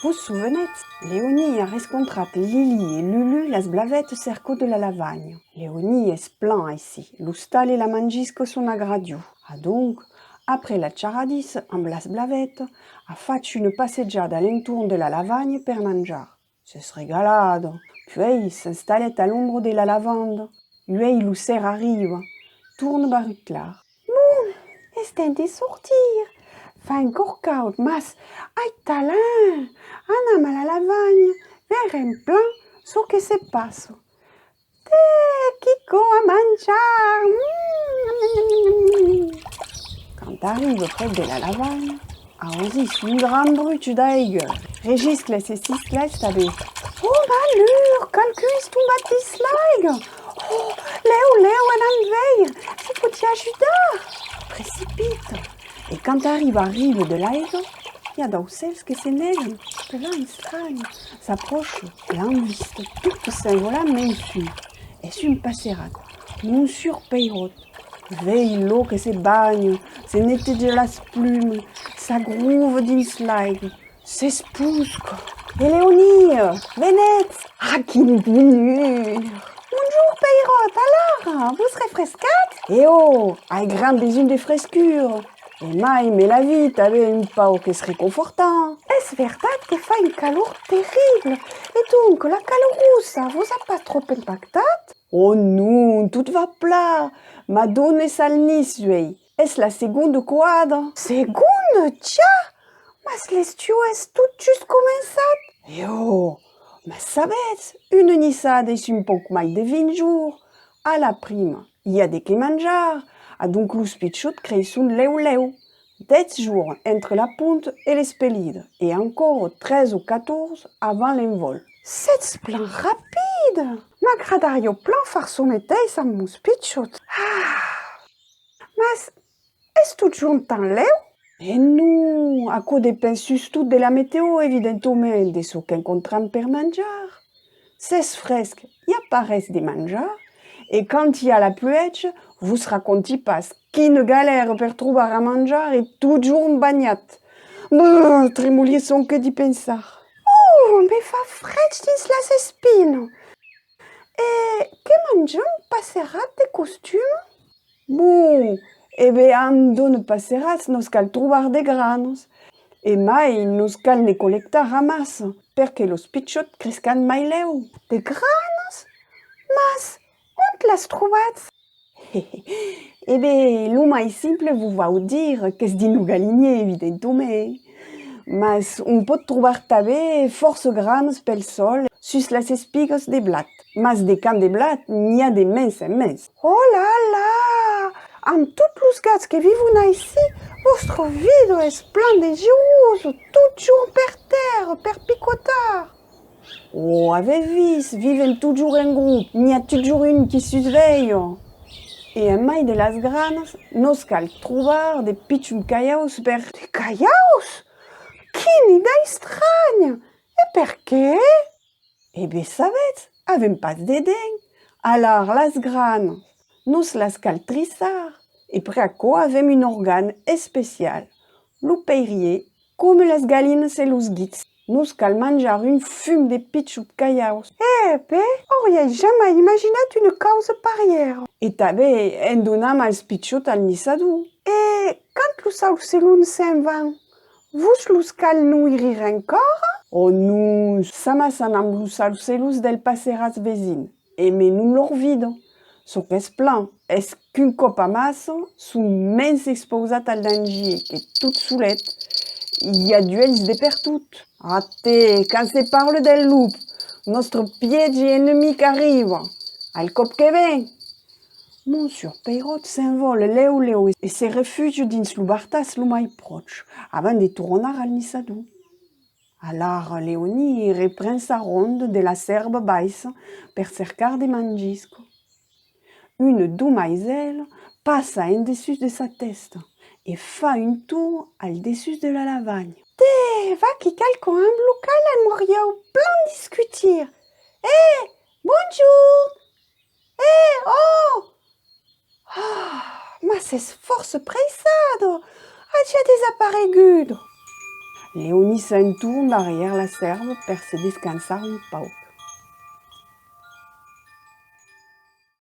Vous souvenez, Léonie a rescontrate Lili et Lulu las blavettes cerco de la lavagne. Léonie es plan ici, l'ustal e la mangisco son agradiu. Donc, après la charadis amb las blavettes, a fatto une passeggiada l'entour de la lavagne per mangiar. C'est regalado. Puis s'installait à l'ombre de la lavande. Uei l'usser arriva, tourne barutlar. Estem de sortir. Fa encore caud, mas ai talent. Anam a la lavagne, ver en plan so que se passo. Te Kiko a mangiar. Quand arrive près de la lavagne, ausis un grand bruit d'aigre. Regiscle ses siscles tabe. Oh malheur, calculis ton batislaig. Oh, Léo, en enveir, si faut t'y ajudar. Précipite. Et quand arrive à rive de l'aigre, il y a d'aucels que s'énègrent, que là estragne, s'approche, l'enviste, toute s'envola mensu. Et une passerade, non sur peirote. Veille l'eau que se bagne, se nette de las plumes, s'aggrouve dins l'aigre, s'espousque. Et Léonie, venez, ah, quine bonheur! Bonjour, Peirotte, alors, vous serez frescate? Eh oh, ai grand besoin de frescure. Et mai, mais la vie, t'avais un pao que serait confortant. Est-ce verdad que fa une calor terrible? Et donc, la calorousa vous a pas trop impactat? Oh non, tout va plat. Madone salnis, uei. Est-ce la seconde quadra? Seconde, tia? Mas l'estio est tout juste commençat. Eh oh, mais sabets, une nissade est un poc mai de 20 jours. À la prime, il y a des que manjar. A donc l'uspicciot creix un leu. 10 jours entre la punte et l'espelide, et encore 13 ou 14 avant l'envol. C'est plan rapide! M'agradario plan far someteis amb muspicciot. Mas, est tout juntant leu? Eh non, a co depensus tout de la météo, evidentement, de ce qu'encontram per manjar. C'est fresque, y a pas res de manjar, et quand y a la pluetge, vous raconti pas quine galère per trobar a manjar et toujours bagnat. Tremolier son que d'y pensar. Oh, mais fa fred dins las espines. Et que mangem passerat de costume? Bon, an donne passerats nos cal trobar de granos. E mai nos cal ne collectar ramas, perque los pitchot crescan mai leu. De granos? Mas, ont las trobats? Lo mai simple vous va dire qu'est-ce din nou galinier, evidentement. Mas on pot trobar tabe force grans pel sol sus las espigas de blat. Mas de camp de blat, n'hi a de mens en mens. Oh là là! Amb tous los gats que vivon ici, vostre vida es plan de jous, tout jour per terre, per picotar. Oh, avez vis, viven toujours en groupe, n'hi a toujours une qui surveille. Et en mai de las granes, nos cal trobar de pitchum caiaus per... De caiaus? Quina idea estranya! E per què? Sabets, avem pas de dent. Alors, las granes, nos las cal trissar. Et preaco avem un organe especial. Lo peirier, comme las galines et los guits. Nos cal manjar un fum de pitchum caiaus. Auriez jamais imaginat une cause parière. Et tabe, en donam als pitchot al nissadou. Et quand los aucelons s'en van, vous los cal nourrir encore? Oh non, samasan amb los aucelous del passerats vezin. Et menum lor vida. So qu'es plan, es qu'un cop a massa, son mens exposat al danger, que tout soulet. Il y a duels de per tout. Até, quand se parle del loup, notre piège ennemic arrive. Al cop que ven. Monsieur Peirotte s'envole leu et se refugie dins lo bartas lo mai proche, avant de tornar al nissadou. Alors Léonie reprend sa ronde de la serbe baisse per cercar de mangisco. Une doumaiselle passe en dessus de sa testa et fa un tour al dessus de la lavagne. Te, va qui calco un local al moriau plan discutir. Bonjour! Oh! Mas es force pressado! Agia desaparegudo. Leoni s'entourne derrière la serve per se descansar un pau.